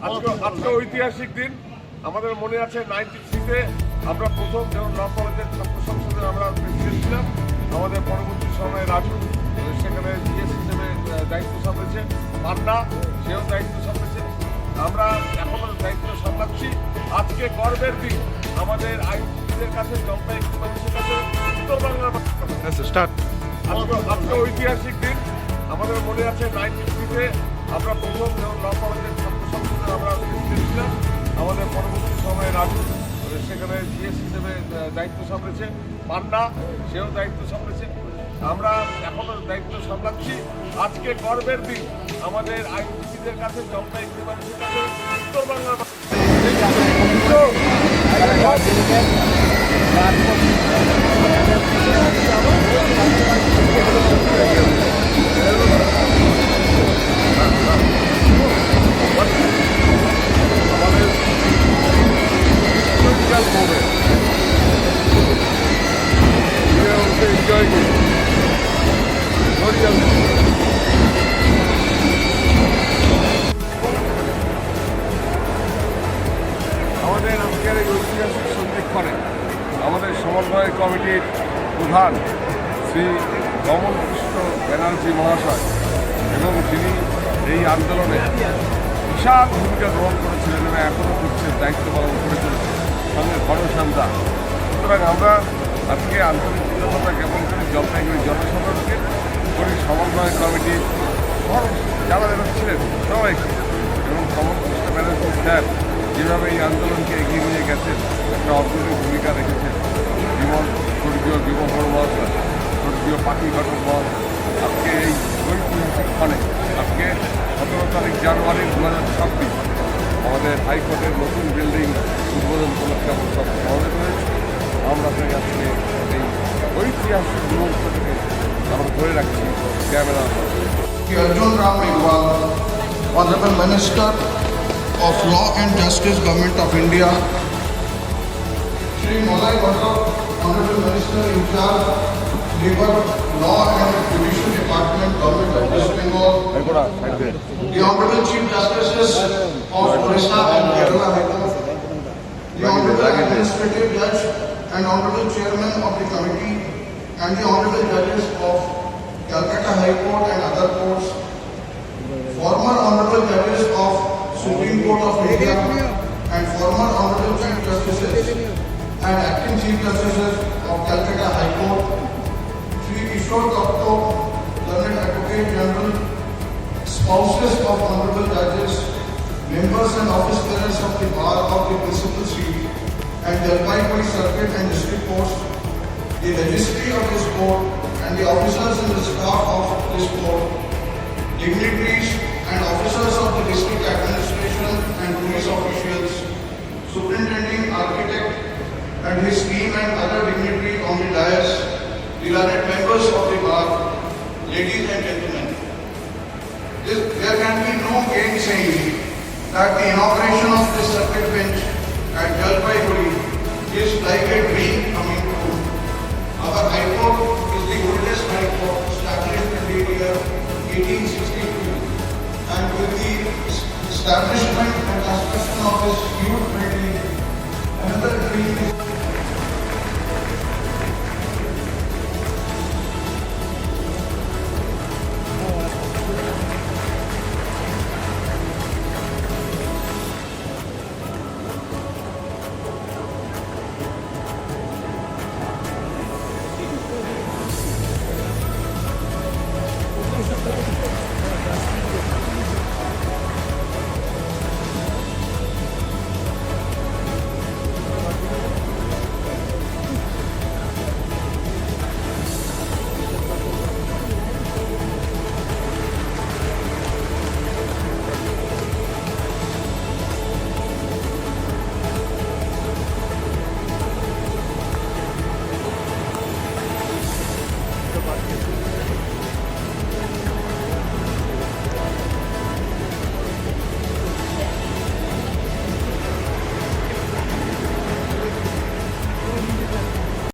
আজকে ঐতিহাসিক দিন। আমাদের মনে আছে 93-তে আমরা প্রথম যখন ল কলেজের ছাত্র সংসদের আমরা প্রেসিডেন্ট ছিলাম, আমাদের পরবর্তী সময়ে রাজু সেখানে জিএস হিসেবে দায়িত্ব সামলেছে, পান্না সেও দায়িত্ব সামলেছে, আমরা এখনো দায়িত্ব সামলাচ্ছি। আজকে গর্বের দিন আমাদের আইনজীবীদের কাছে, জলপাইগুড়ি মানুষের কাছে, উত্তর বাংলার আজকে ঐতিহাসিক দিন। আমাদের মনে আছে 93-তে আমরা প্রথম যখন ল কলেজের ছাত্র সংসদের আমরা প্রেসিডেন্ট ছিলাম, আমাদের পরবর্তী সময়ে রাজু সেখানে জিএস হিসেবে দায়িত্ব সামলেছে, পান্না সেও দায়িত্ব সামলেছে, আমরা এখনো দায়িত্ব সামলাচ্ছি। আজকে গর্বের দিন আমাদের আইনজীবীদের কাছে, জলপাইগুড়ি মানুষের কাছে, উত্তর বাংলার আমাদের আজকের এই ঐতিহাসিক সন্ধিক্ষণে আমাদের সমন্বয় কমিটির প্রধান শ্রী রমন কৃষ্ণ ব্যানার্জি মহাশয় এবং তিনি এই আন্দোলনে বিশাল ভূমিকা গ্রহণ করেছিলেন এবং এখনও করছেন, দায়িত্ব পালন করে চলেছে, সঙ্গে ঘনশ্যামদা। সুতরাং আমরা আজকে আন্তরিক কৃতজ্ঞতা জ্ঞাপন করি জলপাইগুড়ি জনসাধারণকে, করি সমন্বয় কমিটি যারা যারা ছিলেন সবাইকে, এবং রমন কৃষ্ণ ব্যানার্জি স্যার যেভাবে এই আন্দোলনকে এগিয়ে নিয়ে গেছেন, একটা অগ্রণী ভূমিকা রেখেছেন। স্বর্গীয় বিমল মহাশয়, স্বর্গীয় পাখি ঘটক মহাশয়, আজকে এই ঐতিহাসিক ক্ষণে আজকে 17 তারিখ জানুয়ারি 2026 আমাদের হাইকোর্টের নতুন বিল্ডিং উদ্বোধন উপলক্ষে আমরা সব সমাবেত হয়েছি। আমরা আপনাকে আজকে এই ঐতিহাসিক মুহূর্তটাকে আমরা ধরে রাখছি camera. Arjun Ram Meghwal, Honorable Minister of Law and Justice, Government of India, Shri Malai Bhatta, Honorable Minister in charge, Labor, Law and Judicial Department, Government of West Bengal, the Honorable Chief Justices of Orissa and Kerala High Court, the Honorable Administrative Judge and Honorable Chairman of the Committee, and the Honorable Judges of Calcutta High Court and other courts, former Honorable Judges of Supreme Court of India, and former Honorable Chief Justices and Acting Chief Justices of Calcutta High Court, Shri Kishore Kapto, Learned Advocate General, spouses of Honorable Judges, members and office bearers of the Bar of the Principal Seat and Jalpaiguri Circuit and District Courts, the Registry of this Court, and the officers and the staff of this court, dignitaries and officers of the district administration and police officials, superintending architect and his team and other dignitaries on the dais, the learned members of the bar, ladies and gentlemen. There can be no gainsaying that the inauguration of this circuit bench at Jalpaiguri is like a dream coming true. Our High Court is the oldest High Court established in the year 1862, and with the establishment and construction of this huge building, another dream is